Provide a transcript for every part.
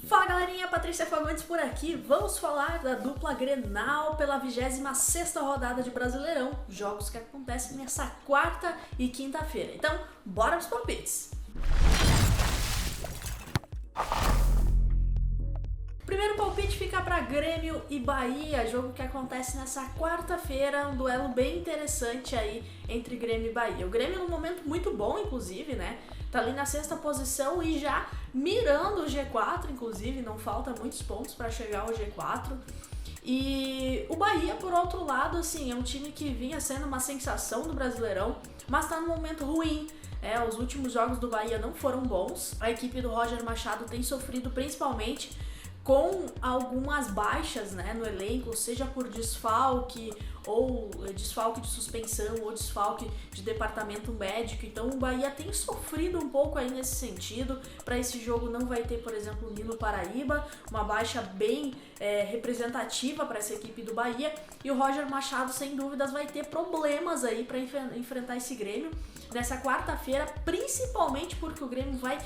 Fala galerinha, Patrícia Fagundes por aqui. Vamos falar da dupla Grenal pela 26ª rodada de Brasileirão, jogos que acontecem nessa quarta e quinta-feira. Então, bora pros palpites! Primeiro palpite fica para Grêmio e Bahia, jogo que acontece nessa quarta-feira, um duelo bem interessante aí entre Grêmio e Bahia. O Grêmio num momento muito bom, inclusive, né? Tá ali na 6ª posição e já mirando o G4, inclusive, não falta muitos pontos para chegar ao G4. E o Bahia, por outro lado, assim, é um time que vinha sendo uma sensação do Brasileirão, mas tá num momento ruim. Os últimos jogos do Bahia não foram bons. A equipe do Roger Machado tem sofrido principalmente com algumas baixas, né, no elenco, seja por desfalque ou desfalque de suspensão ou desfalque de departamento médico. Então o Bahia tem sofrido um pouco aí nesse sentido. Para esse jogo não vai ter, por exemplo, o Nino Paraíba, uma baixa bem representativa para essa equipe do Bahia, e o Roger Machado sem dúvidas vai ter problemas aí para enfrentar esse Grêmio nessa quarta-feira, principalmente porque o Grêmio vai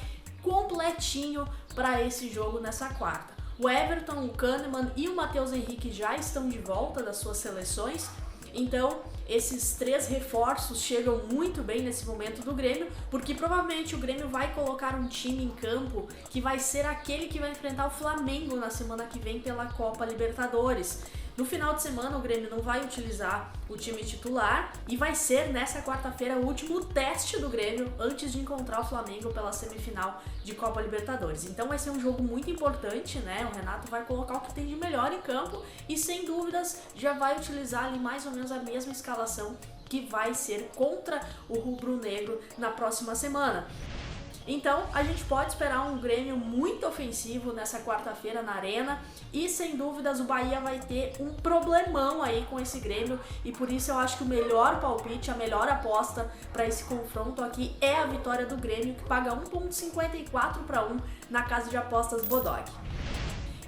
completinho para esse jogo nessa quarta. O Everton, o Kahneman e o Matheus Henrique já estão de volta das suas seleções, então esses três reforços chegam muito bem nesse momento do Grêmio, porque provavelmente o Grêmio vai colocar um time em campo que vai ser aquele que vai enfrentar o Flamengo na semana que vem pela Copa Libertadores. No final de semana o Grêmio não vai utilizar o time titular e vai ser nessa quarta-feira o último teste do Grêmio antes de encontrar o Flamengo pela semifinal de Copa Libertadores. Então vai ser um jogo muito importante, né? O Renato vai colocar o que tem de melhor em campo e sem dúvidas já vai utilizar ali mais ou menos a mesma escalação que vai ser contra o rubro-negro na próxima semana. Então a gente pode esperar um Grêmio muito ofensivo nessa quarta-feira na Arena e sem dúvidas o Bahia vai ter um problemão aí com esse Grêmio, e por isso eu acho que o melhor palpite, a melhor aposta para esse confronto aqui é a vitória do Grêmio, que paga 1,54-1 na casa de apostas Bodog.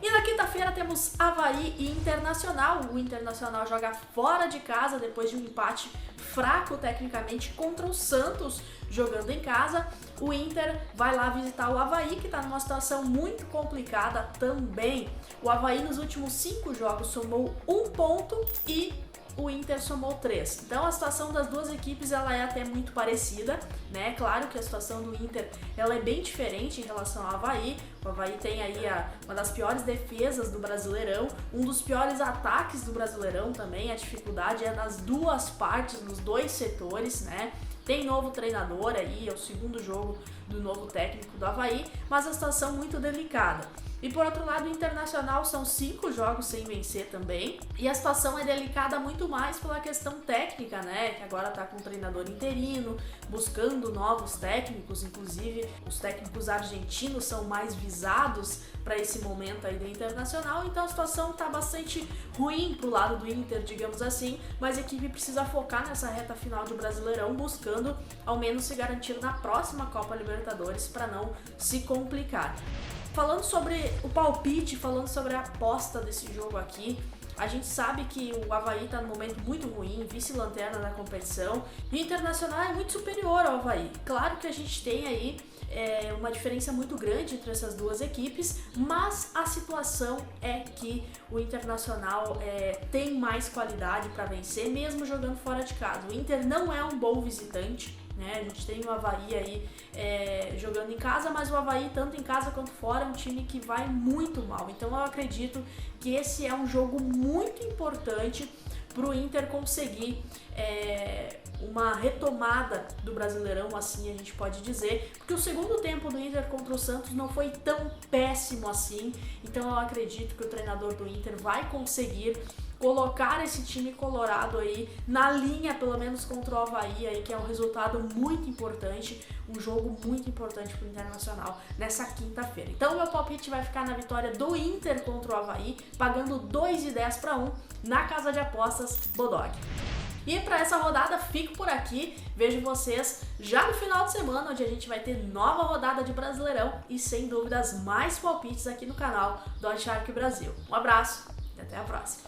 E na quinta-feira temos Avaí e Internacional. O Internacional joga fora de casa depois de um empate fraco tecnicamente contra o Santos jogando em casa. O Inter vai lá visitar o Avaí, que está numa situação muito complicada também. O Avaí nos últimos 5 jogos somou 1 ponto e o Inter somou 3. Então a situação das duas equipes ela é até muito parecida, né? Claro que a situação do Inter ela é bem diferente em relação ao Avaí. O Avaí tem aí uma das piores defesas do Brasileirão, um dos piores ataques do Brasileirão também. A dificuldade é nas duas partes, nos dois setores, né? Tem novo treinador aí, é o segundo jogo do novo técnico do Avaí, mas a situação muito delicada. E por outro lado, o Internacional são 5 jogos sem vencer também, e a situação é delicada muito mais pela questão técnica, né? Que agora tá com um treinador interino, buscando novos técnicos, inclusive os técnicos argentinos são mais visados para esse momento aí do Internacional, então a situação tá bastante ruim pro lado do Inter, digamos assim, mas a equipe precisa focar nessa reta final de Brasileirão, buscando ao menos se garantir na próxima Copa Libertadores para não se complicar. Falando sobre o palpite, falando sobre a aposta desse jogo aqui, a gente sabe que o Avaí está num momento muito ruim, vice-lanterna na competição, e o Internacional é muito superior ao Avaí. Claro que a gente tem aí uma diferença muito grande entre essas duas equipes, mas a situação é que o Internacional tem mais qualidade para vencer, mesmo jogando fora de casa. O Inter não é um bom visitante, né? A gente tem o Avaí aí jogando em casa, mas o Avaí, tanto em casa quanto fora, é um time que vai muito mal. Então eu acredito que esse é um jogo muito importante para o Inter conseguir uma retomada do Brasileirão, assim a gente pode dizer, porque o segundo tempo do Inter contra o Santos não foi tão péssimo assim. Então eu acredito que o treinador do Inter vai conseguir colocar esse time colorado aí na linha, pelo menos contra o Avaí, aí, que é um resultado muito importante, um jogo muito importante para o Internacional nessa quinta-feira. Então meu palpite vai ficar na vitória do Inter contra o Avaí, pagando 2,10-1 na casa de apostas Bodog. E para essa rodada fico por aqui, vejo vocês já no final de semana, onde a gente vai ter nova rodada de Brasileirão e sem dúvidas mais palpites aqui no canal do Oddsshark Brasil. Um abraço e até a próxima!